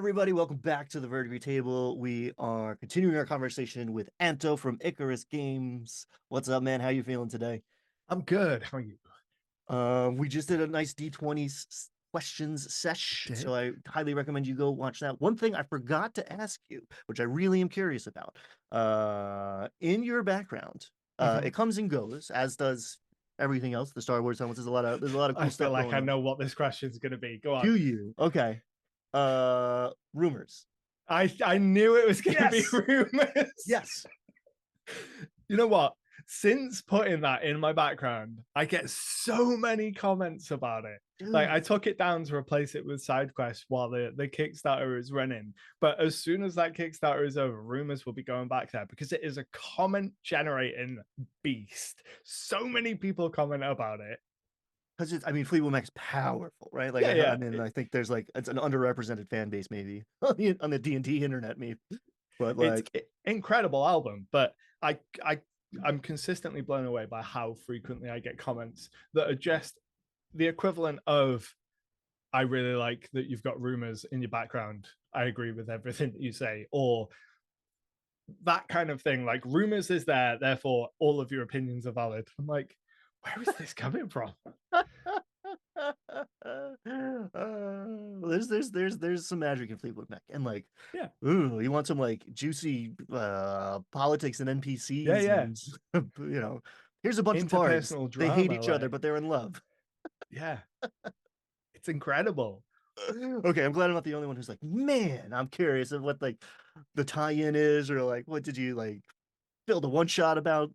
everybody, welcome back to the Vertigree Table. We are continuing our conversation with Anto from Icarus Games. What's up, man? How you feeling today? I'm good. How are you? We just did a nice D20 questions sesh, Did? so I highly recommend you go watch that. One thing I forgot to ask you, which I really am curious about, in your background, Hmm. it comes and goes, as does everything else. The Star Wars helmets, there's a lot of I cool feel stuff like going I on. know what this question is going to be. Go on. Do you? Okay. Rumors. I knew it was going to be Yes. rumors. Yes. You know what? Since putting that in my background, I get so many comments about it. Like I Dude. took it down to replace it with side quests while the Kickstarter is running. But as soon as that Kickstarter is over, rumors will be going back there because it is a comment generating beast. So many people comment about it. Because I mean, Fleetwood Mac's powerful, right? Like, Yeah, I yeah. mean, I think there's like it's an underrepresented fan base, maybe on the D&D internet, maybe. But It's like, incredible album, but I'm consistently blown away by how frequently I get comments that are just the equivalent of I really like that you've got rumors in your background. I agree with everything that you say, or that kind of thing. Like rumors is there, therefore all of your opinions are valid. I'm like, where is this coming from? there's some magic in Fleetwood Mac, and like, Yeah, ooh, you want some like juicy politics and yeah, NPCs, yeah. and here's a bunch of bards. Interpersonal They hate drama, each other, like but they're in love. yeah, it's incredible. Okay, I'm glad I'm not the only one who's like, man, I'm curious of what like the tie-in is, or like what did you like build a one shot about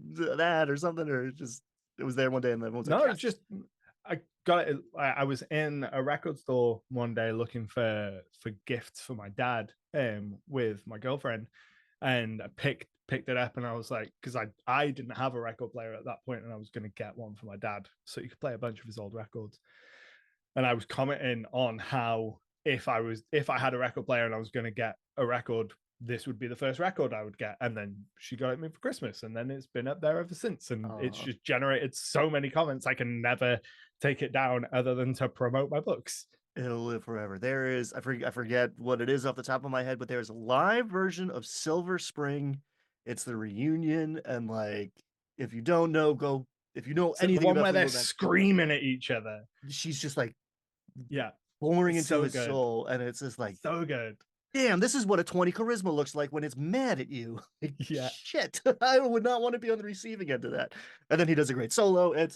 that or something, or just it was there one day and everyone's like, No, it's yes. just I got it. I was in a record store one day looking for gifts for my dad, with my girlfriend, and I picked it up, and I was like, because I didn't have a record player at that point, and I was going to get one for my dad so he could play a bunch of his old records, and I was commenting on how if I had a record player and I was going to get a record, this would be the first record I would get. And then she got it me for Christmas, and then it's been up there ever since. And it's uh, just generated so many comments. I can never take it down other than to promote my books. it'll live forever. There is I forget what it is off the top of my head, but there's a live version of Silver Spring. It's the reunion, and like if you don't know, go if you know So the anything one about where they're Fleetwood Mac, screaming at each other. she's just like Yeah, pouring it's into so his good. soul, and it's just like, So good. damn, this is what a 20 charisma looks like when it's mad at you. Like, Yeah, shit, I would not want to be on the receiving end of that. And then he does a great solo. It's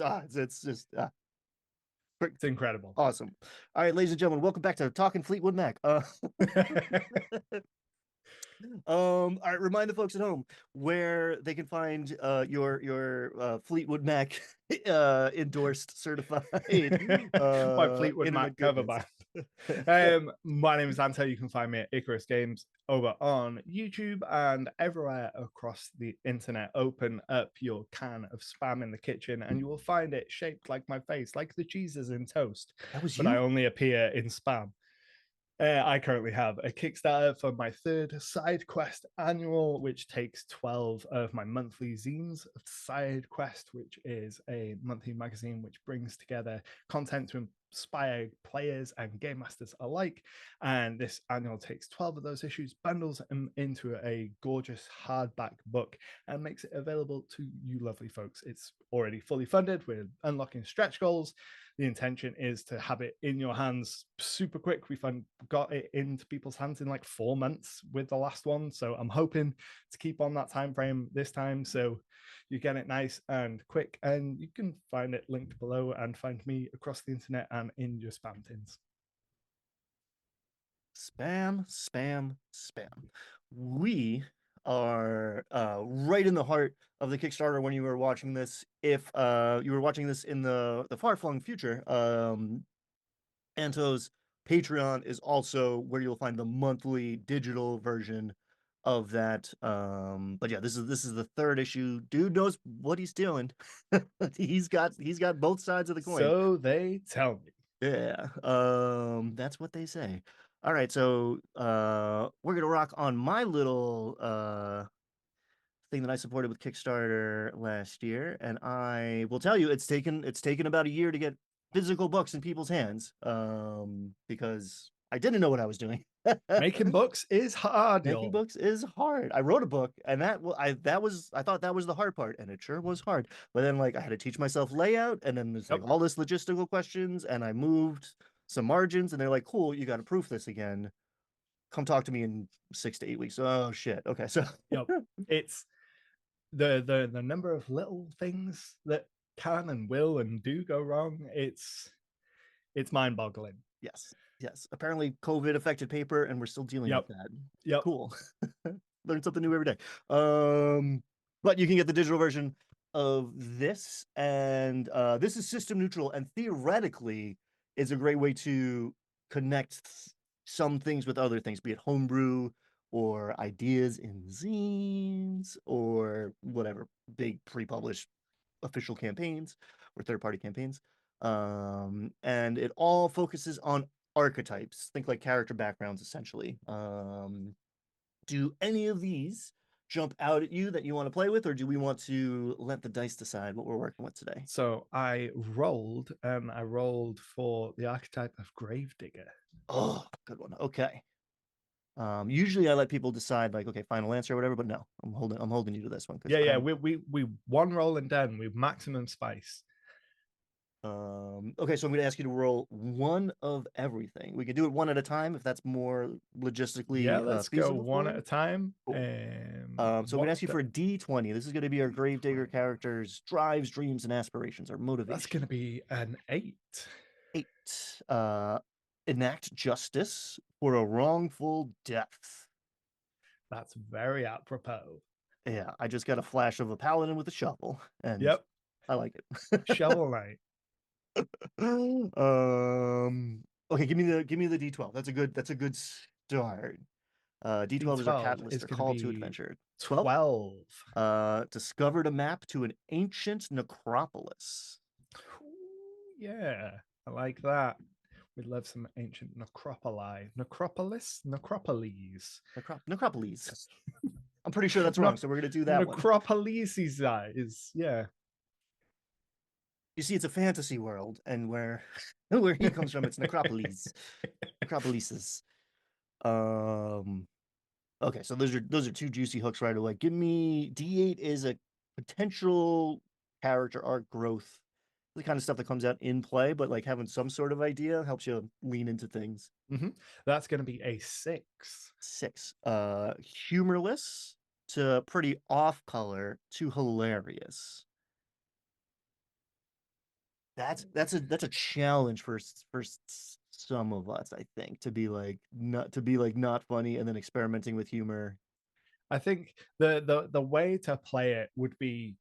just it's incredible. awesome. All right, ladies and gentlemen, welcome back to Talking Fleetwood Mac. All right, remind the folks at home where they can find your Fleetwood Mac endorsed, certified My Fleetwood Mac internet cover goodness. band. My name is Anto. You can find me at Icarus Games over on YouTube and everywhere across the internet. Open up your can of spam in the kitchen and you will find it shaped like my face, like the cheeses in toast, That was but I you? only appear in spam. I currently have a Kickstarter for my third side quest annual, which takes 12 of my monthly zines of Side Quest, which is a monthly magazine which brings together content to inspire players and game masters alike. And this annual takes 12 of those issues, bundles them into a gorgeous hardback book, and makes it available to you lovely folks. It's already fully funded. We're unlocking stretch goals. The intention is to have it in your hands super quick. We got it into people's hands in like 4 months with the last one, so I'm hoping to keep on that time frame this time, so you get it nice and quick. And you can find it linked below and find me across the internet and in your spam tins. Spam, spam, spam. We are right in the heart of the Kickstarter when you were watching this. If you were watching this in the far-flung future, Anto's Patreon is also where you'll find the monthly digital version of that. But yeah, this is the third issue. Dude knows what he's doing. He's got both sides of the coin. So they tell me. Yeah, that's what they say. All right, so we're gonna rock on my little thing that I supported with Kickstarter last year, and I will tell you it's taken about a year to get physical books in people's hands, because I didn't know what I was doing. Making books is hard, Making y'all. books is hard. I wrote a book, and I thought that was the hard part, and it sure was hard. But then like I had to teach myself layout, and then there's like Yep. all this logistical questions, and I moved some margins, and they're like, "Cool, you got to proof this again. Come talk to me in 6 to 8 weeks." Oh shit. Okay, so Yep. It's the number of little things that can and will and do go wrong. It's mind boggling. yes, yes. Apparently, COVID affected paper, and we're still dealing with Yep. that. Yep. Cool. Learn something new every day. Um, but you can get the digital version of this, and this is system neutral, and theoretically is a great way to connect some things with other things, be it homebrew or ideas in zines or whatever big pre-published official campaigns or third-party campaigns. And it all focuses on archetypes. Think like character backgrounds, essentially. Do any of these jump out at you that you want to play with, or do we want to let the dice decide what we're working with today? So I rolled for the archetype of Gravedigger. Oh, good one. Okay. Usually I let people decide, like, okay, final answer or whatever, but no, I'm holding you to this one because Yeah, yeah, I'm we one roll and done with maximum spice. okay, so I'm going to ask you to roll one of everything. We can do it one at a time if that's more Yeah, logistically let's go feasible for one at you. a time. Cool. So I'm going to What ask you for a D20. This is going to be our Gravedigger D20? character's drives, dreams, and aspirations, or That's motivation. gonna be an 8. 8. Enact justice for a wrongful death. That's very apropos. Yeah, I just got a flash of a paladin with a shovel, and Yep, I like it. Shovel Knight. Okay, give me the D12. That's a good start. D12 is our D12 catalyst, is our gonna call to be adventure. 12. 12. Discovered a map to an ancient necropolis. Yeah, I like that. We'd love some ancient necropoli. Necropolis? Necropolis. Necropolis. I'm pretty sure that's Ne- wrong, so we're gonna do that one. Necropolis is, yeah. You see, it's a fantasy world, and where where he comes from, it's necropolis. Necropolises. Um okay, so those are two juicy hooks right away. Give me D8 is a potential character arc growth. The kind of stuff that comes out in play, but like having some sort of idea helps you lean into things. Mhm. That's going to be a 6. 6. Humorless to pretty off color to hilarious. That's a challenge for some of us, I think, to be like not funny and then experimenting with humor. I think the way to play it would be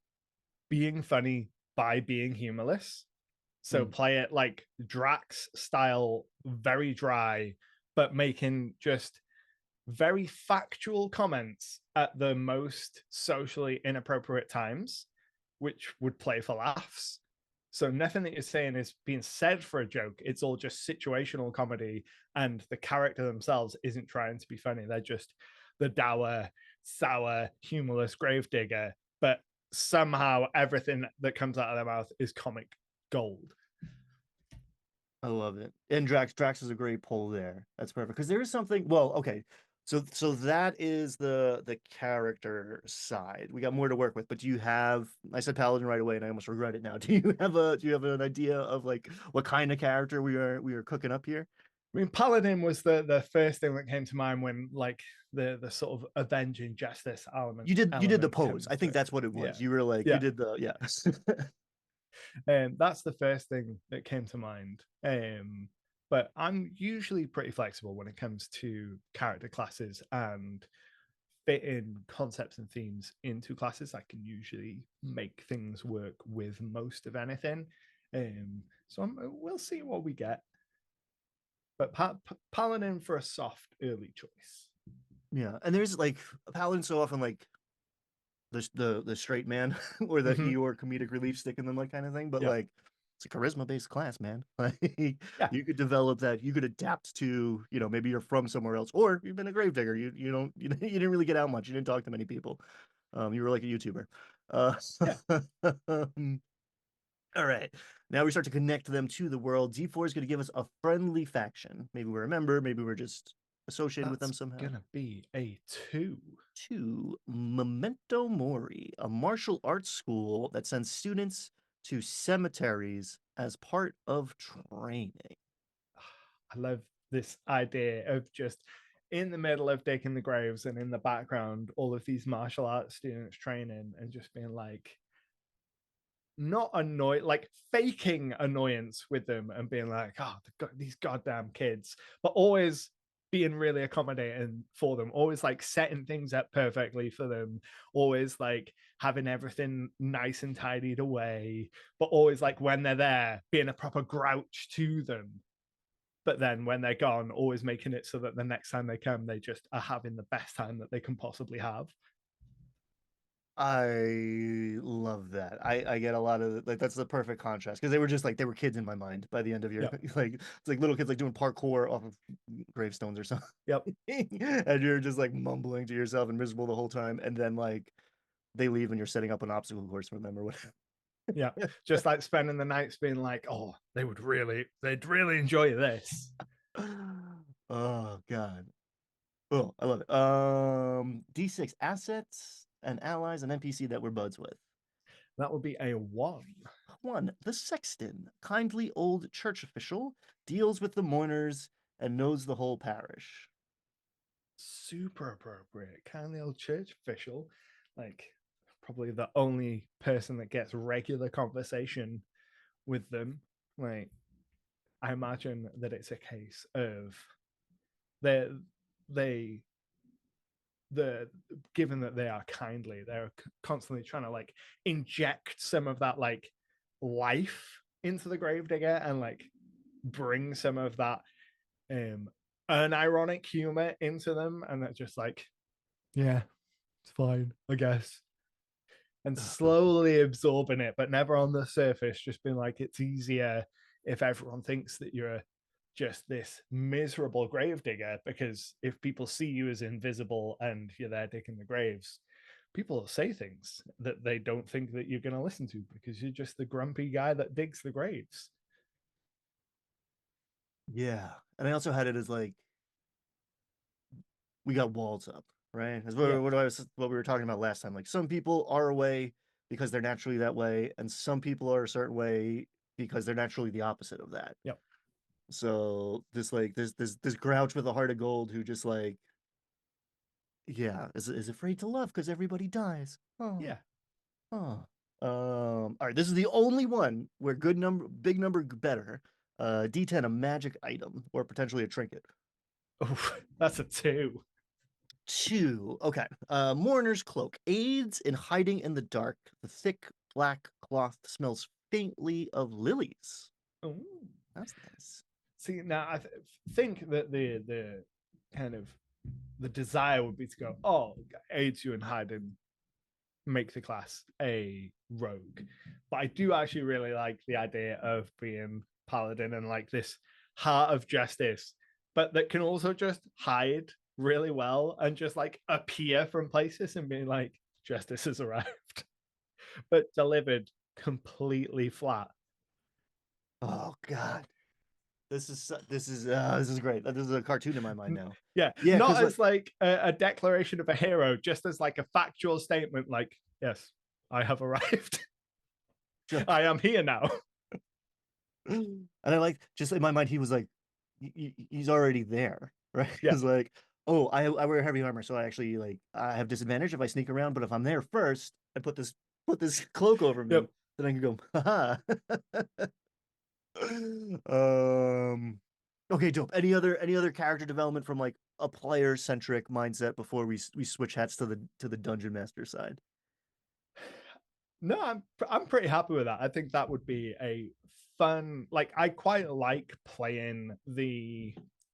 being funny by being humorless. So Mm. play it like Drax style, very dry, but making just very factual comments at the most socially inappropriate times, which would play for laughs. So nothing that you're saying is being said for a joke. It's all just situational comedy, and the character themselves isn't trying to be funny. They're just the dour, sour, humorless gravedigger. But somehow everything that comes out of their mouth is comic gold. I love it. And Drax is a great pull there. That's perfect. Because there is something, well, okay. So that is the character side. We got more to work with, but do you have I said Paladin right away and I almost regret it now. Do you have an idea of like what kind of character we are cooking up here? I mean, Paladin was the first thing that came to mind when like the sort of avenging justice You did the element pose. comes I to think it. that's what it Yeah, was. You were like you yeah. did the yeah. And that's the first thing that came to mind. But I'm usually pretty flexible when it comes to character classes and fitting concepts and themes into classes. I can usually make things work with most of anything. We'll see what we get. But Paladin for a soft early choice. Yeah. And there's like Paladin so often like the straight man or the Mm-hmm. Eeyore comedic relief stick in them like kind of thing. But Yeah, like it's a charisma based class, man. Like yeah, you could develop that. You could adapt to maybe you're from somewhere else or you've been a gravedigger. You don't you didn't really get out much. You didn't talk to many people. You were like a YouTuber. Uh, yeah. All right. Now we start to connect them to the world. D4 is going to give us a friendly faction. Maybe we're a member, maybe we're just associated with them That's somehow. gonna be a 2. To Memento Mori, a martial arts school that sends students to cemeteries as part of training. I love this idea of just in the middle of digging the graves and in the background, all of these martial arts students training and just being like, not annoyed, like faking annoyance with them and being like, oh, these goddamn kids, but always being really accommodating for them, always like setting things up perfectly for them, always like having everything nice and tidied away, but always like when they're there, being a proper grouch to them. But then when they're gone, always making it so that the next time they come, they just are having the best time that they can possibly have. I love that. I get a lot of like that's the perfect contrast because they were just like they were kids in my mind by the end of your Yep. like it's like little kids like doing parkour off of gravestones or something. Yep. And you're just like mumbling to yourself and miserable the whole time and then like they leave and you're setting up an obstacle course for them or whatever. Yeah. Just like spending the nights being like, oh, they'd really enjoy this. Oh God. Oh, I love it. D6 assets and allies and NPC that we're buds with. That would be a 1. One, the sexton, kindly old church official, deals with the mourners and knows the whole parish. Super appropriate. Kindly old church official. Like, probably the only person that gets regular conversation with them. Like, I imagine that it's a case of they they the given that they are kindly, they're constantly trying to like inject some of that like life into the gravedigger and like bring some of that um unironic humor into them, and that's just like, yeah, it's fine, I guess. And slowly absorbing it, but never on the surface, just being like, it's easier if everyone thinks that you're just this miserable gravedigger, because if people see you as invisible and you're there digging the graves, people will say things that they don't think that you're going to listen to because you're just the grumpy guy that digs the graves. Yeah. And I also had it as like we got walls up, right? That's Yeah, what we were talking about last time. Like some people are away because they're naturally that way, and some people are a certain way because they're naturally the opposite of that. yeah, So this like this grouch with a heart of gold who just like yeah is afraid to love because everybody dies. Oh, yeah. oh. All right, this is the only one where good number, big number, better. D10, a magic item or potentially a trinket. Oh, that's a 2. Two. Okay. Mourner's cloak aids in hiding in the dark. The thick black cloth smells faintly of lilies. Ooh. That's nice. See, now think that the kind of the desire would be to go, oh, aids you in hiding, make the class a rogue. But I do actually really like the idea of being paladin and like this heart of justice, but that can also just hide really well and just like appear from places and be like, justice has arrived, but delivered completely flat. Oh God. This is great. This is a cartoon in my mind now. Yeah, Yeah, not because like as like a declaration of a hero, just as like a factual statement, like, yes, I have arrived. I am here now. and I like just in my mind he was like he's already there, right? Yeah. Because like oh I wear heavy armor, so I actually like I have disadvantage if I sneak around, but if I'm there first and put this cloak over me, Yep. then I can go haha. um okay, dope. Any other character development from like a player centric mindset before we switch hats to the dungeon master side? No, I'm pretty happy with that. I think that would be a fun. Like, I quite like playing the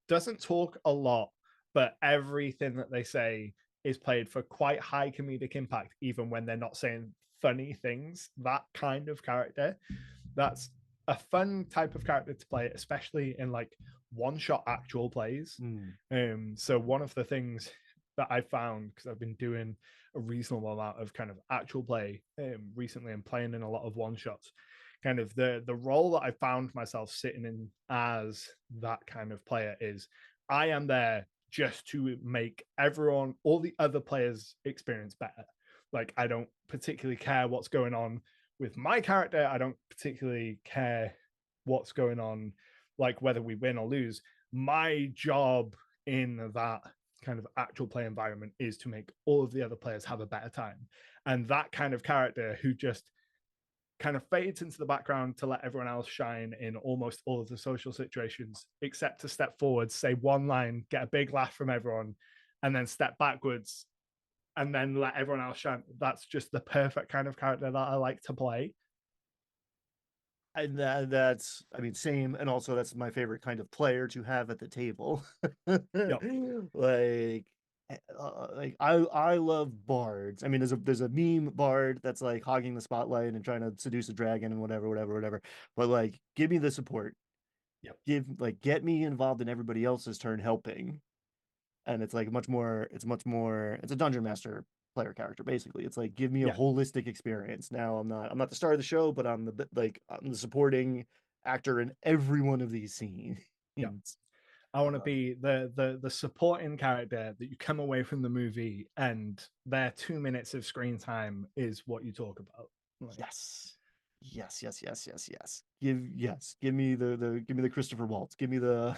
doesn't talk a lot, but everything that they say is played for quite high comedic impact, even when they're not saying funny things. That kind of character, that's a fun type of character to play, especially in like one shot actual plays. Mm. So one of the things that I found, because I've been doing a reasonable amount of kind of actual play recently and playing in a lot of one shots, kind of the role that I found myself sitting in as that kind of player is I am there just to make everyone, all the other players' experience better. Like, I don't particularly care what's going on with my character. I don't particularly care what's going on, like whether we win or lose. My job in that kind of actual play environment is to make all of the other players have a better time. And that kind of character who just kind of fades into the background to let everyone else shine in almost all of the social situations, except to step forward, say one line, get a big laugh from everyone, and then step backwards and then let everyone else shine. That's just the perfect kind of character that I like to play. And that's, I mean, same, and also that's my favorite kind of player to have at the table. Yep. Like, like I love bards. I mean, there's a meme bard that's like hogging the spotlight and trying to seduce a dragon and whatever, whatever, whatever. But like, give me the support. Yep. Get me involved in everybody else's turn helping, and it's like it's a dungeon master player character basically. It's like give me a Yeah. holistic experience. Now I'm not the star of the show, but I'm the supporting actor in every one of these scenes. Yeah. I want to uh, be the supporting character that you come away from the movie and their 2 minutes of screen time is what you talk about. Like, yes, yes. Give me the Christopher Waltz. Give me the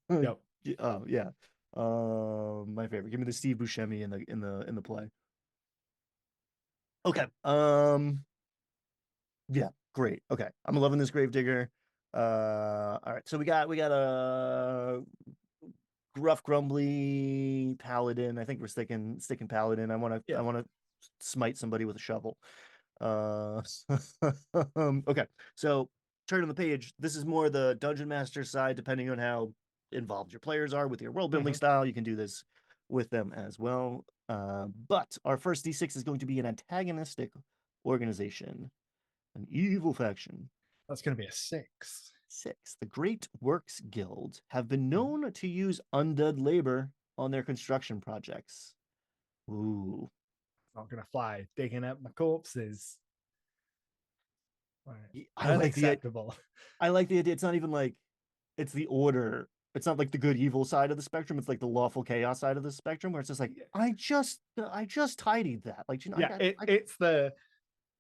yep. oh yeah, my favorite. Give me the Steve Buscemi in the play. Okay. Yeah, great. Okay. I'm loving this Gravedigger. All right. So we got a gruff, grumbly paladin. I think we're sticking paladin. I Yeah. want to smite somebody with a shovel. Uh okay. So turn the page. This is more the dungeon master side, depending on how involved your players are with your world building Mm-hmm. style. You can do this with them as well. But our first D6 is going to be an antagonistic organization. An evil faction. That's going to be a 6. Six, the Great Works Guild have been Mhm. known to use undead labor on their construction projects. Ooh. Not going to fly. Digging up my corpses. Right. I like the Unacceptable. I like the idea. It's not even like it's the order. It's not like the good evil side of the spectrum. It's like the lawful chaos side of the spectrum where it's just like Yeah. I just tidied that. Like, I Yeah. got I It's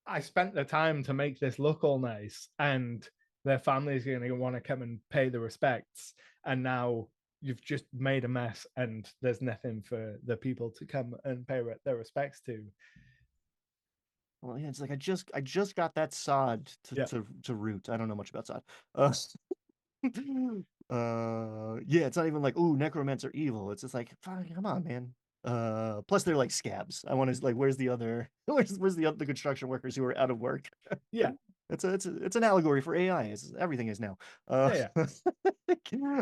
I spent the time to make this look all nice, and their family's going to want to come and pay the respects. And now you've just made a mess, and there's nothing for the people to come and pay their respects to. well, yeah, it's like I just got that sod Yeah. to root. I don't know much about sod. Uh, yeah, it's not even like, ooh, necromancer evil. It's just like, fine, come on, man. Plus they're like scabs. I want to like, where's the other, where's the construction workers who are out of work? Yeah. It's an allegory for AI. Everything is now. Uh, Yeah. Yeah.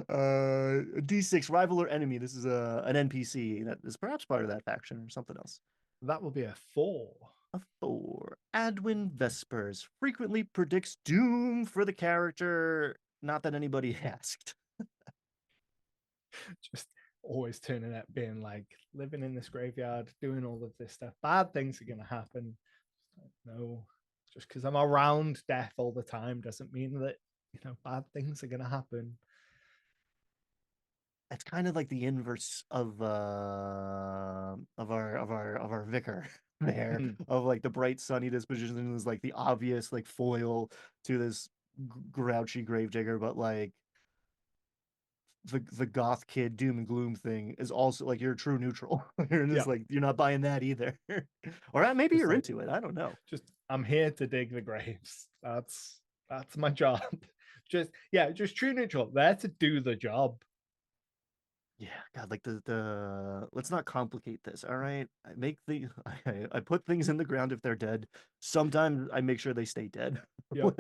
D6 rival or enemy. This is an NPC that is perhaps part of that faction or something else. That will be a 4. A 4. Adwin Vespers frequently predicts doom for the character. Not that anybody asked. Just always turning up, being like living in this graveyard, doing all of this stuff. Bad things are going to happen. No, just because I'm around death all the time doesn't mean that bad things are going to happen. It's kind of like the inverse of our vicar there, Mhm. of like the bright sunny disposition is like the obvious like foil to this grouchy gravedigger, but like the goth kid doom and gloom thing is also like you're a true neutral. You're just Yeah, like you're not buying that either. Or maybe just you're like into it, I don't know. just I'm here to dig the graves. That's my job. Just yeah, just true neutral. There to do the job. Yeah, God, like the let's not complicate this. All right, I put things in the ground if they're dead. Sometimes I make sure they stay dead. Yep.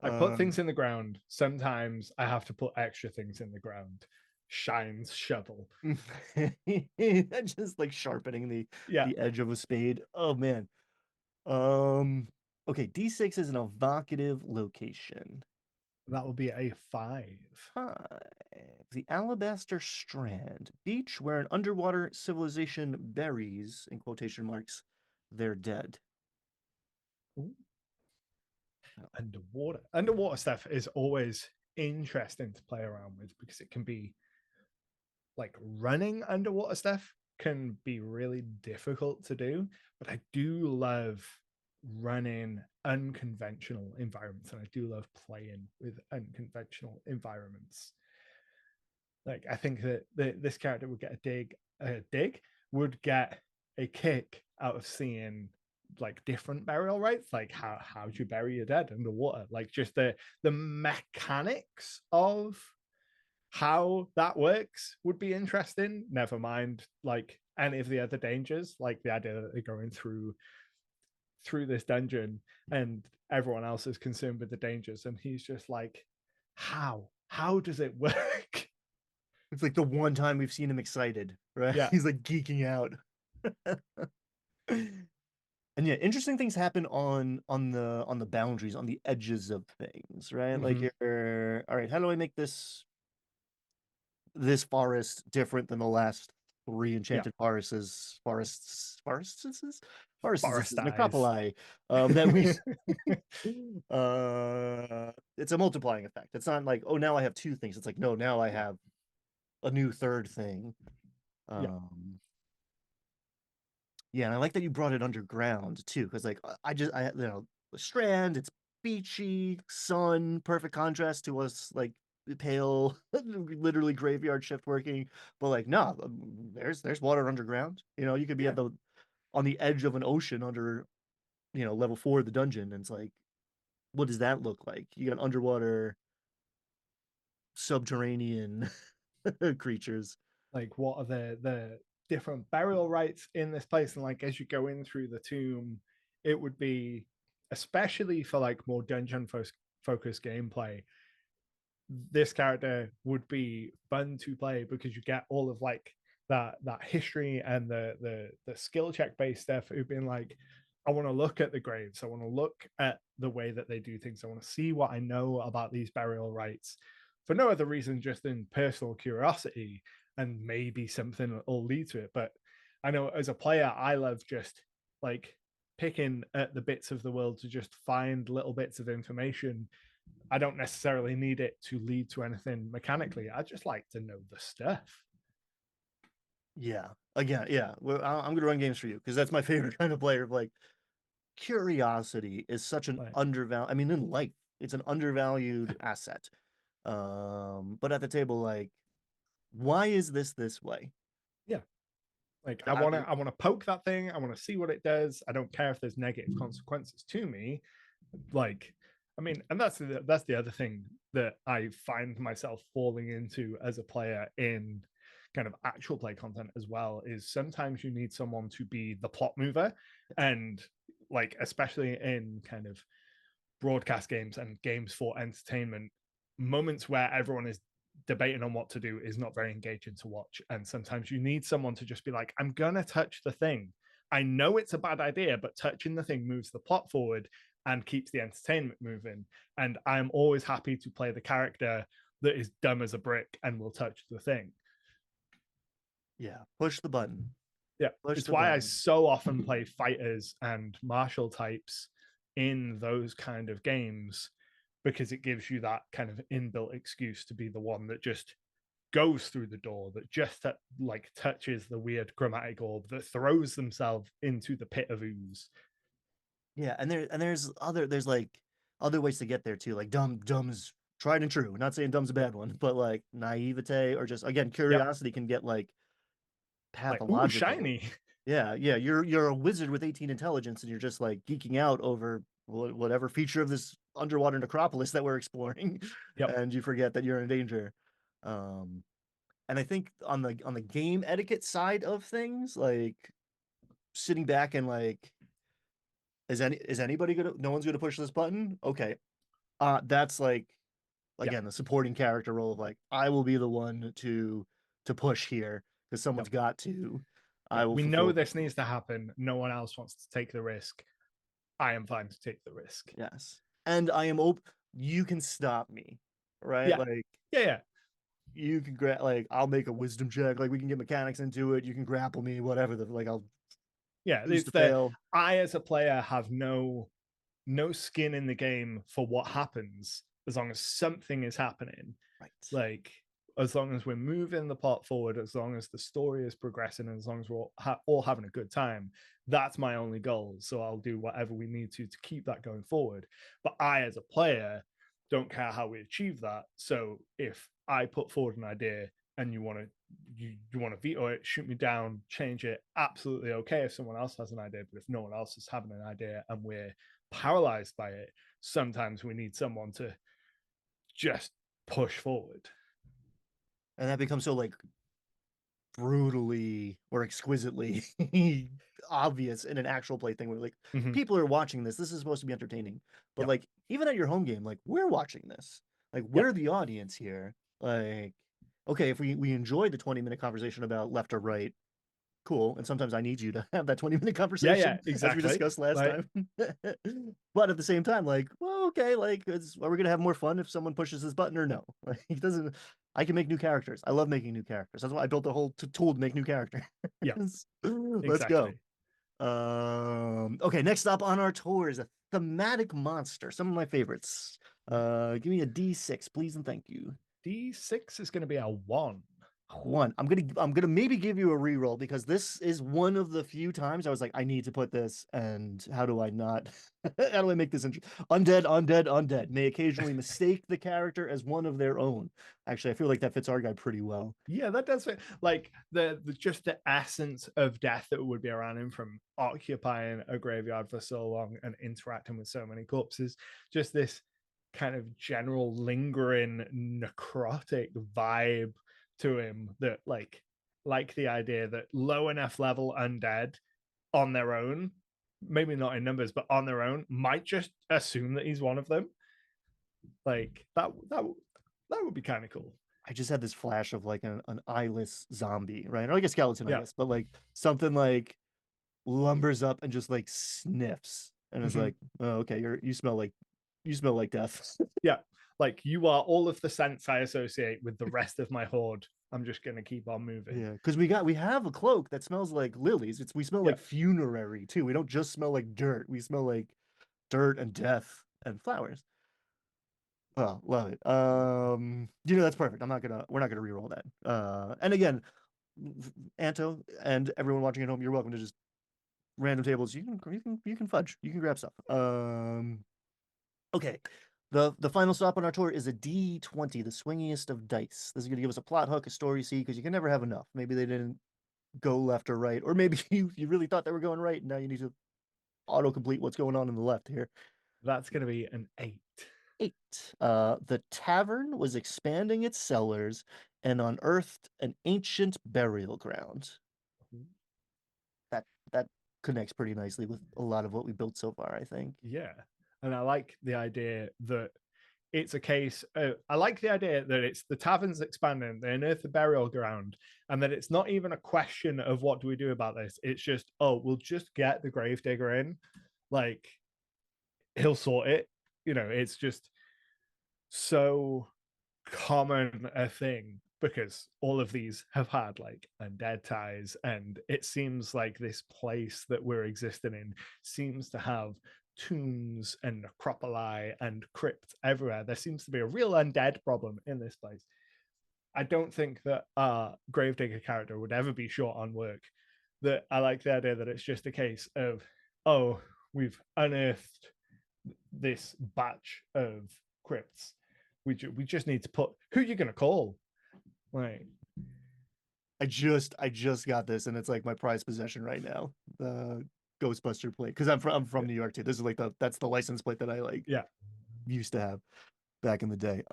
I put um, things in the ground. Sometimes I have to put extra things in the ground. Shines shovel. just like sharpening Yeah, the edge of a spade. Oh man. Um, okay, D6 is an evocative location. that will be a 5. 5. The Alabaster Strand, beach where an underwater civilization buries, in quotation marks, their dead. Ooh. Underwater stuff is always interesting to play around with because it can be like running underwater stuff can be really difficult to do, but I do love running unconventional environments and I do love playing with unconventional environments. Like I think that this character would get a dig would get a kick out of seeing like different burial rates, like how do you bury your dead underwater, like just the mechanics of how that works would be interesting. Never mind like any of the other dangers, like the idea that they're going through this dungeon and everyone else is concerned with the dangers, and he's just like, how does it work? It's like the one time we've seen him excited, right? Yeah, He's like geeking out. And yeah, interesting things happen on the boundaries, on the edges of things, right? Like mm-hmm. you're all right, how do I make this forest different than the last three Yeah, enchanted forest eyes. necropoli that we it's a multiplying effect. It's not like, oh, now I have two things. It's like, no, now I have a new third thing. Yeah, um yeah, and I like that you brought it underground too, because like the strand, it's beachy, sun, perfect contrast to us like pale, literally graveyard shift working. But like, no, there's water underground. You could be yeah, at the on the edge of an ocean under, level 4 of the dungeon, and it's like, what does that look like? You got underwater subterranean creatures. like what are the different burial rites in this place, and like as you go in through the tomb, it would be, especially for like more focused gameplay, this character would be fun to play because you get all of like that history and the skill check based stuff. Who've been like, I want to look at the graves, I want to look at the way that they do things, I want to see what I know about these burial rites for no other reason, just in personal curiosity, and maybe something that will lead to it. But I know as a player, I love just like picking at the bits of the world to just find little bits of information. I don't necessarily need it to lead to anything mechanically. I just like to know the stuff. Yeah. Again, yeah. Well, I'm gonna run games for you because that's my favorite kind of player. Of like, curiosity is such an Like, undervalued. I mean, in life, it's an undervalued asset. But at the table, like, why is this way? yeah, like I, I want to poke that thing. I want to see what it does. I don't care if there's negative consequences to me. Like, I mean, and that's the other thing that I find myself falling into as a player in kind of actual play content as well, is sometimes you need someone to be the plot mover, and like especially in kind of broadcast games and games for entertainment, moments where everyone is debating on what to do is not very engaging to watch. And sometimes you need someone to just be like, I'm gonna touch the thing. I know it's a bad idea, but touching the thing moves the plot forward and keeps the entertainment moving. And I'm always happy to play the character that is dumb as a brick and will touch the thing. yeah, push the button. Yeah, Push it's the why I button. so often play fighters and martial types in those kind of games, because it gives you that kind of inbuilt excuse to be the one that just goes through the door, that just like touches the weird chromatic orb, that throws themselves into the pit of ooze. Yeah, there's like other ways to get there too. Like dumb's tried and true. Not saying dumb's a Yep. bad one, but like naivete or just again Yep. curiosity can get like Like, ooh, pathological. shiny. Yeah, yeah. You're a wizard with 18 intelligence, and you're just like geeking out over whatever feature of this underwater necropolis that we're exploring, Yep. and you forget that you're in danger. Um, and I think on the game etiquette side of things, like sitting back and like, is anybody gonna? No one's gonna push this button. Okay, that's like Yep. again the supporting character role of like, I will be the one to push here because someone's Yep. got to. Yeah. I will We know fulfill the this role. needs to happen. No one else wants to take the risk. I am fine to take the risk. Yes. And I am open. You can stop me, right? Yeah. Like Yeah. Yeah. you can like I'll make a wisdom check. Like we can get mechanics into it. You can grapple me, whatever. Like I'll Yeah. choose It's to the fail. I as a player have no no skin in the game for what happens as long as something is happening. Right. Like, as long as we're moving the plot forward, as long as the story is progressing, and as long as we're all having a good time, that's my only goal. So I'll do whatever we need to keep that going forward. But I, as a player, don't care how we achieve that. So if I put forward an idea and you want to veto it, shoot me down, change it, absolutely okay if someone else has an idea. But if no one else is having an idea and we're paralyzed by it, sometimes we need someone to just push forward. And that becomes so like brutally or exquisitely obvious in an actual play thing where like Mhm. people are watching this. This is supposed to be entertaining. But Yep. like even at your home game, like we're watching this. Like Yep. we're the audience here. Like, okay, if we enjoyed the 20-minute conversation about left or right, cool. And sometimes I need you to have that 20-minute Yeah. Yeah. conversation as we Exactly. discussed last Like, time. But at the same time, like, well, okay, like, are we gonna have more fun if someone pushes this button or no? Like, it doesn't. I can make new characters. I love making new characters. That's why I built the whole tool to make new characters. yeah. Let's go. Exactly. Okay, next up on our tour is a thematic monster. Some of my favorites. Give me a D6, please and thank you. D6 is going to be a one. One. I'm gonna maybe give you a reroll because this is one of the few times I was like, I need to put this, and how do I not? How do I make this undead, undead, undead? May occasionally mistake the character as one of their own. Actually, I feel like that fits our guy pretty well. Yeah, that does fit. Like the just the essence of death that would be around him from occupying a graveyard for so long and interacting with so many corpses. Just this kind of general lingering necrotic vibe to him that like the idea that low enough level undead on their own, maybe not in numbers, but on their own, might just assume that he's one of them. Like that would be kind of cool. I just had this flash of like an eyeless zombie, right? Or like a skeleton, I Yeah. guess, but like something like lumbers up and just like sniffs and is Mhm. like, oh, okay, you smell like death. Yeah, like you are all of the scents I associate with the rest of my horde. I'm just gonna keep on moving. Yeah, because we have a cloak that smells like lilies. We smell Yeah, like funerary too. We don't just smell like dirt. We smell like dirt and death and flowers. Oh, love it. That's perfect. We're not gonna re-roll that. And again, Anto and everyone watching at home, you're welcome to just random tables. You can fudge. You can grab stuff. Okay. The final stop on our tour is a D20, the swingiest of dice. This is gonna give us a plot hook, a story seed, because you can never have enough. Maybe they didn't go left or right, or maybe you really thought they were going right, and now you need to autocomplete what's going on in the left here. that's gonna be an 8. 8. The tavern was expanding its cellars and unearthed an ancient burial ground. That connects pretty nicely with a lot of what we built so far, I think. Yeah, and I like the idea that it's a case. I like the idea that it's the tavern's expanding, they unearth the burial ground, and that it's not even a question of what do we do about this. It's just, oh, we'll just get the gravedigger in, like he'll sort it. It's just so common a thing because all of these have had like undead ties, and it seems like this place that we're existing in seems to have tombs and necropoli and crypts everywhere. There seems to be a real undead problem in this place. I don't think that our gravedigger character would ever be short on work. That I like the idea that it's just a case of, oh, we've unearthed this batch of crypts. We just need to put who you gonna call. Like, I just got this, and it's like my prized possession right now. The Ghostbuster plate, because I'm from New York too. This is like that's the license plate that I like yeah. used to have back in the day.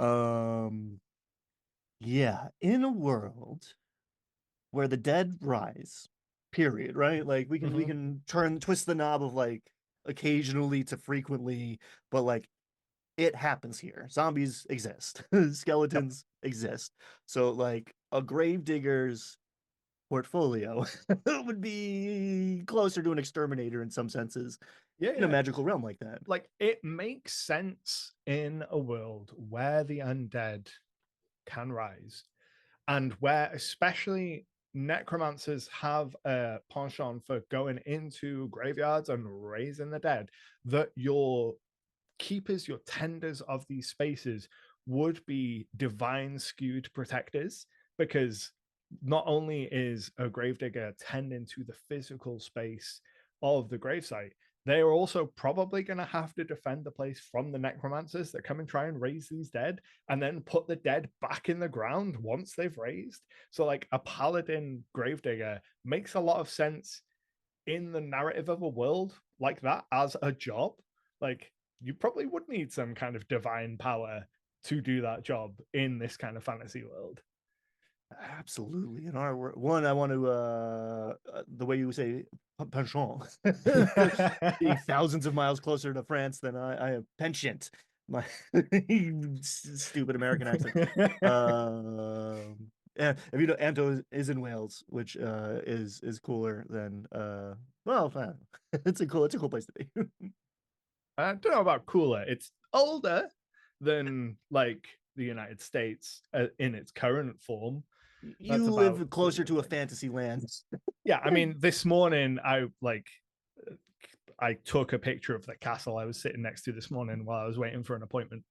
Yeah, in a world where the dead rise, period, right? Like we Mm-hmm. can twist the knob of like occasionally to frequently, but like it happens here. Zombies exist, Yep. skeletons exist. So like a gravedigger's portfolio would be closer to an exterminator in some senses Yeah, in a yeah. magical realm like that. Like it makes sense in a world where the undead can rise and where especially necromancers have a penchant for going into graveyards and raising the dead, that your keepers, your tenders of these spaces would be divine skewed protectors, because not only is a gravedigger tending to the physical space of the gravesite, they are also probably going to have to defend the place from the necromancers that come and try and raise these dead and then put the dead back in the ground once they've raised. So, like, a paladin gravedigger makes a lot of sense in the narrative of a world like that as a job. Like, you probably would need some kind of divine power to do that job in this kind of fantasy world. Absolutely. In our one, I want to the way you say penchant, being thousands of miles closer to France than I am penchant. My stupid American accent. Yeah, if you know, Anto is in Wales, which is cooler than well, it's a cool place to be. I don't know about cooler. It's older than like the United States in its current form. That's You about live the closer only to a thing. fantasy land. Yeah, I mean, this morning I took a picture of the castle I was sitting next to this morning while I was waiting for an appointment.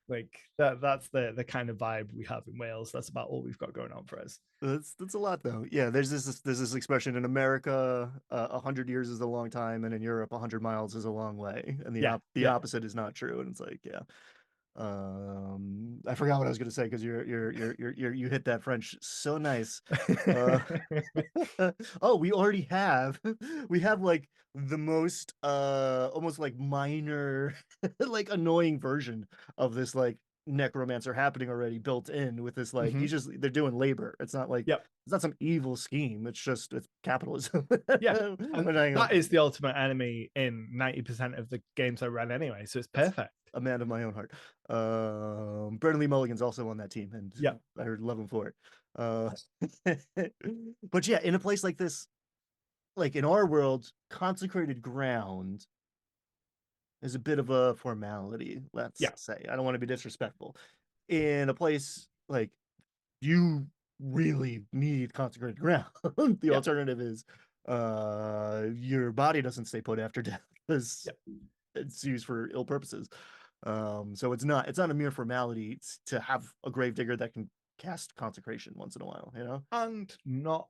Like, that's the kind of vibe we have in Wales. That's about all we've got going on for us. That's a lot though. Yeah, there's this expression in America, 100 years is a long time, and in Europe, 100 miles is a long way, and Yeah, the yeah. opposite is not true. And it's like, yeah, I forgot what I was gonna say because you hit that French so nice. Uh, oh, we already have we have like the most almost like minor like annoying version of this like necromancer happening already built in with this like Hmm. he's just they're doing labor. It's not like Yep. it's not some evil scheme. It's just it's capitalism. Yeah. Which And I that is the ultimate enemy in 90% of the games I run anyway. So it's that's perfect. a man of my own heart. Brennan Lee Mulligan's also on that team, and Yep. I heard love him for it. Uh, but yeah, in a place like this, like in our world, consecrated ground is a bit of a formality, let's Yeah. say. I don't want to be disrespectful. In a place like you really need consecrated ground. The Yeah. alternative is your body doesn't stay put after death because Yep. it's used for ill purposes. So it's not a mere formality to have a gravedigger that can cast consecration once in a while, you know? And not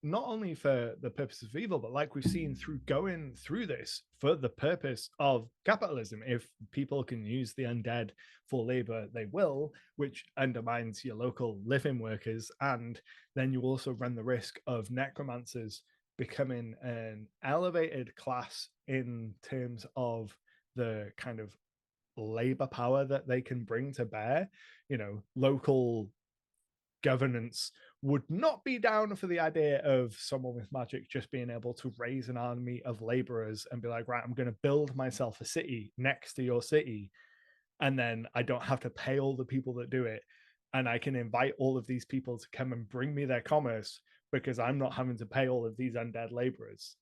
only for the purpose of evil, but like we've seen through going through this for the purpose of capitalism. If people can use the undead for labor, they will, which undermines your local living workers. And then you also run the risk of necromancers becoming an elevated class in terms of the kind of labor power that they can bring to bear. Local governance would not be down for the idea of someone with magic just being able to raise an army of laborers and be like, right, I'm going to build myself a city next to your city. And then I don't have to pay all the people that do it. And I can invite all of these people to come and bring me their commerce because I'm not having to pay all of these undead laborers.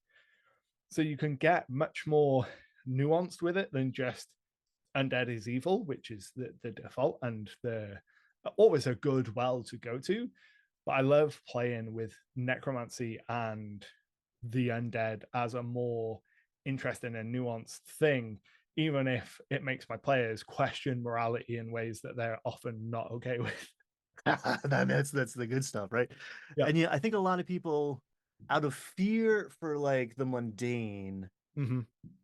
So you can get much more nuanced with it than just undead is evil, which is the default and the always a good well to go to. But I love playing with necromancy and the undead as a more interesting and nuanced thing, even if it makes my players question morality in ways that they're often not okay with. That's the good stuff, right? Yep. And yeah, I think a lot of people, out of fear for like the mundane, Mm-hmm.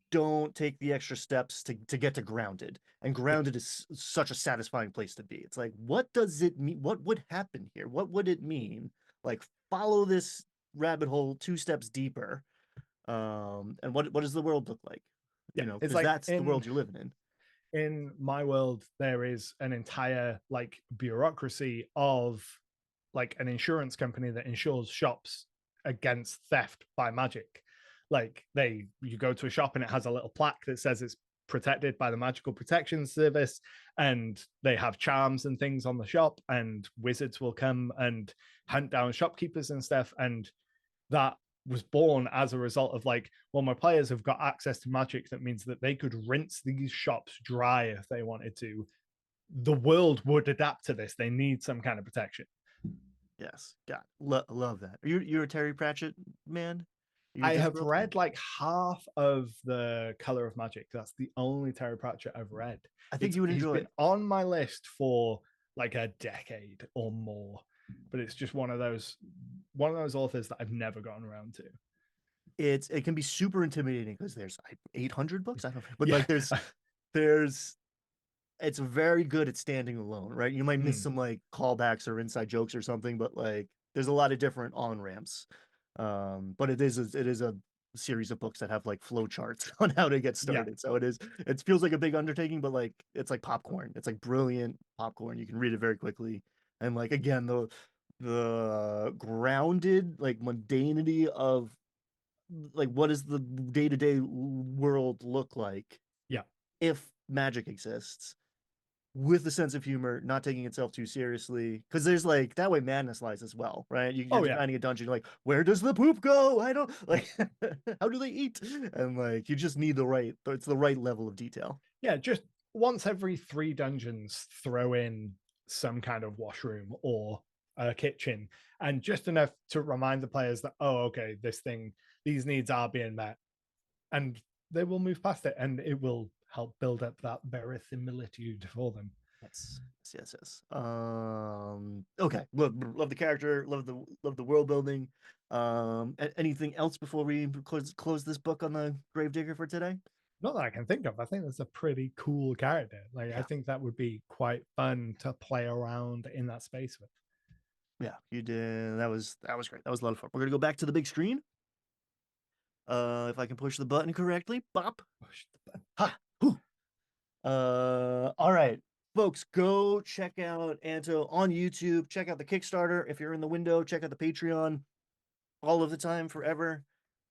don't take the extra steps to get to grounded. And Yep. grounded is such a satisfying place to be. It's like, what does it mean? What would happen here? What would it mean? Like, follow this rabbit hole 2 steps deeper. And what does the world look like? Yeah. It's Because like that's the world you're living in. in my world, there is an entire like bureaucracy of like an insurance company that insures shops against theft by magic. Like, you go to a shop and it has a little plaque that says it's protected by the magical protection service, and they have charms and things on the shop, and wizards will come and hunt down shopkeepers and stuff. And that was born as a result of like, well, my players have got access to magic that means that they could rinse these shops dry if they wanted to. The world would adapt to this. They need some kind of protection. Yes, God, love that. You're a Terry Pratchett man. You I have Discworld fan? read like half of the Color of Magic. That's the only Terry Pratchett I've read. I think It's you would he's enjoy been it. on my list for like a decade or more, but it's just one of those authors that I've never gotten around to. It can be super intimidating because there's 800 books. I don't know, but Yeah. like there's it's very good at standing alone, right? You might miss Mm, some like callbacks or inside jokes or something, but like there's a lot of different on ramps. But it is a series of books that have like flow charts on how to get yeah. started. So it feels like a big undertaking, but like it's like popcorn. It's like brilliant popcorn. You can read it very quickly. And like again, the grounded like mundanity of like what does the day-to-day world look like Yeah. if magic exists with a sense of humor, not taking itself too seriously. Because there's like that way madness lies as well, right? You're Oh yeah. designing a dungeon, you're like, where does the poop go? I don't like how do they eat? And like you just need it's the right level of detail. Yeah. Just once every 3 dungeons, throw in some kind of washroom or a kitchen, and just enough to remind the players that, oh, okay, these needs are being met, and they will move past it, and it will help build up that verisimilitude for them. Yes. Okay. Love the character, love the world building. Anything else before we close this book on the Gravedigger for today? Not that I can think of. I think that's a pretty cool character. Like, I Yeah. think that would be quite fun to play around in that space with. Yeah, you did. That was great. That was a lot of fun. We're gonna go back to the big screen. If I can push the button correctly. Bop. Push the button. Ha. Whew. All right. Folks, go check out Anto on YouTube. Check out the Kickstarter. If you're in the window, check out the Patreon all of the time, forever.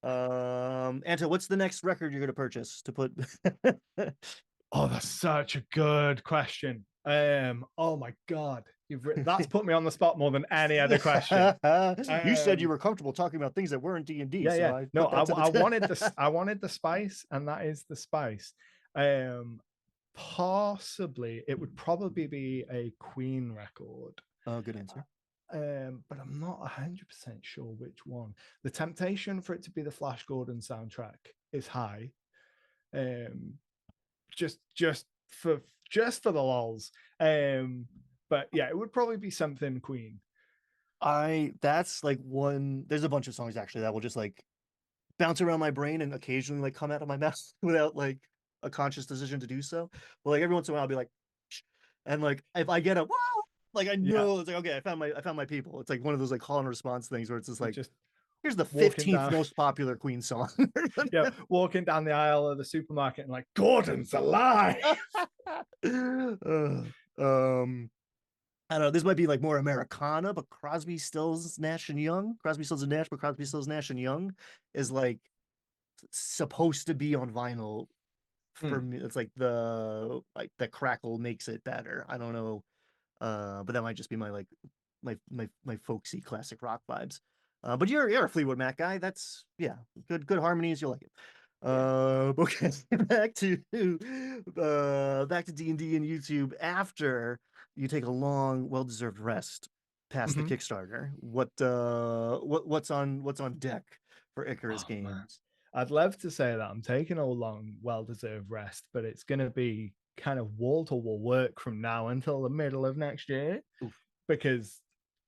Anto, what's the next record you're gonna purchase to put Oh, that's such a good question. Oh my god, that's put me on the spot more than any other question. You said you Um, were comfortable talking about things that weren't D&D, yeah, so yeah. I No, put that to I the wanted this. I wanted the spice, and that is the spice. Um, Possibly it would probably be a Queen record. Oh, good answer. But I'm not 100% sure which one. The temptation for it to be the Flash Gordon soundtrack is high. Um, just for just for the lols. But yeah, it would probably be something Queen. I that's like one there's a bunch of songs actually that will just like bounce around my brain and occasionally like come out of my mouth without like a conscious decision to do so. But like every once in a while I'll be like "Shh." And like if I get a wow, like I Yeah, know it's like okay, I found my people. It's like one of those like call and response things where it's just you like just here's the walking 15th down, most popular Queen song. yeah, walking down the aisle of the supermarket and like Gordon's alive. um I don't know. This might be like more Americana, but Crosby, Stills, Nash and Young. Crosby, Stills and Nash, but Crosby, Stills, Nash and Young is like supposed to be on vinyl for Mm, me. It's like the crackle makes it better. I don't know, but that might just be my like my folksy classic rock vibes. But you're a Fleetwood Mac guy. That's yeah, good harmonies. You'll like it. yeah. Okay, back to D&D and YouTube after you take a long, well-deserved rest past the Mm-hmm. Kickstarter. What's on deck for Icarus Oh man, games? I'd love to say that I'm taking a long, well-deserved rest, but it's going to be kind of wall-to-wall work from now until the middle of next year Oof. because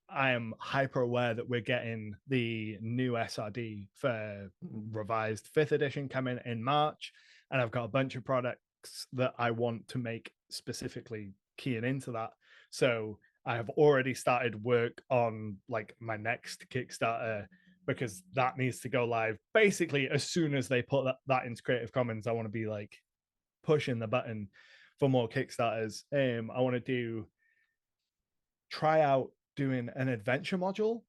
I am hyper aware that we're getting the new SRD for Mm. revised fifth edition coming in March, and I've got a bunch of products that I want to make specifically keying into that. So I have already started work on like my next Kickstarter because that needs to go live basically as soon as they put that into Creative Commons. I want to be like pushing the button for more Kickstarters. I want to try out doing an adventure module,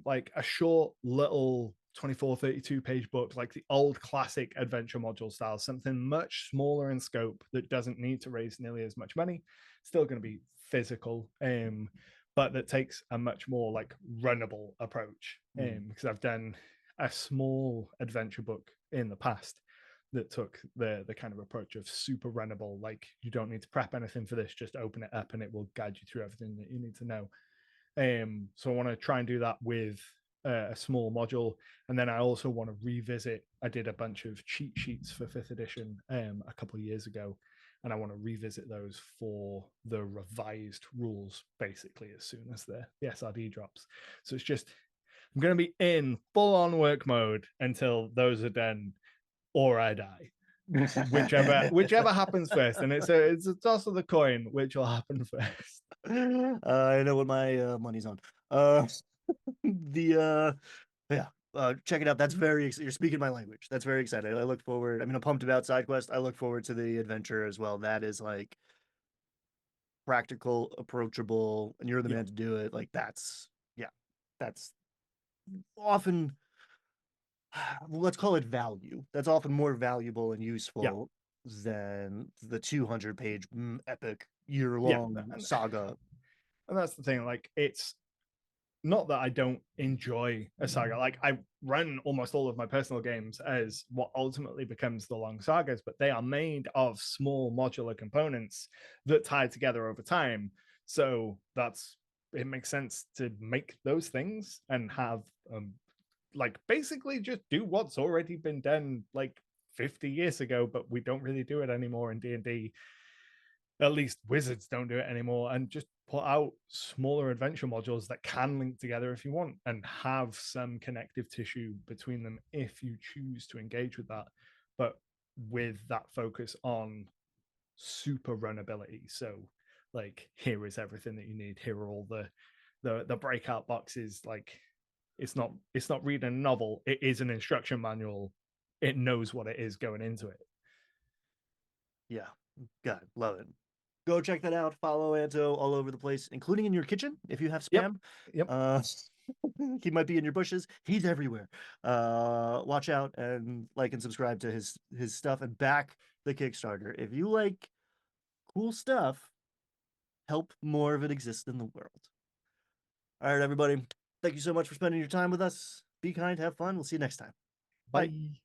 like a short little 24, 32 page book, like the old classic adventure module style, something much smaller in scope that doesn't need to raise nearly as much money, still going to be physical, but that takes a much more like runnable approach. Mm. Because I've done a small adventure book in the past that took the kind of approach of super runnable, like you don't need to prep anything for this, just open it up and it will guide you through everything that you need to know. So I want to try and do that with a small module, and then I also want to revisit. I did a bunch of cheat sheets for fifth edition a couple of years ago, and I want to revisit those for the revised rules basically as soon as the SRD drops. So it's just I'm going to be in full on work mode until those are done, or I die. Whichever happens first, and it's a toss of the coin which will happen first. I know what my money's on. Uh, the yeah, check it out. That's very you're speaking my language. That's very exciting. I look forward. I mean, I'm pumped about side quest. I look forward to the adventure as well. That is like practical, approachable, and you're the Yeah, man to do it. Like that's yeah, that's often let's call it value. That's often more valuable and yeah, useful than the 200-page epic yeah, year-long saga. and that's the thing. Like, it's not that I don't enjoy a saga. Like, I run almost all of my personal games as what ultimately becomes the long sagas, but they are made of small modular components that tie together over time. So that's it makes sense to make those things and have like basically just do what's already been done like 50 years ago, but we don't really do it anymore in D&D. At least Wizards don't do it anymore, and just put out smaller adventure modules that can link together if you want and have some connective tissue between them if you choose to engage with that, but with that focus on super runability. So like, here is everything that you need, here are all the breakout boxes. Like, it's not reading a novel, it is an instruction manual. It knows what it is going into it. Yeah, God, love it. Go check that out. Follow Anto all over the place, including in your kitchen if you have Yep. spam. Yep. Uh, he might be in your bushes. He's everywhere. Watch out and like and subscribe to his stuff and back the Kickstarter. If you like cool stuff, help more of it exist in the world. All right, everybody. Thank you so much for spending your time with us. Be kind, have fun. We'll see you next time. Bye. Bye.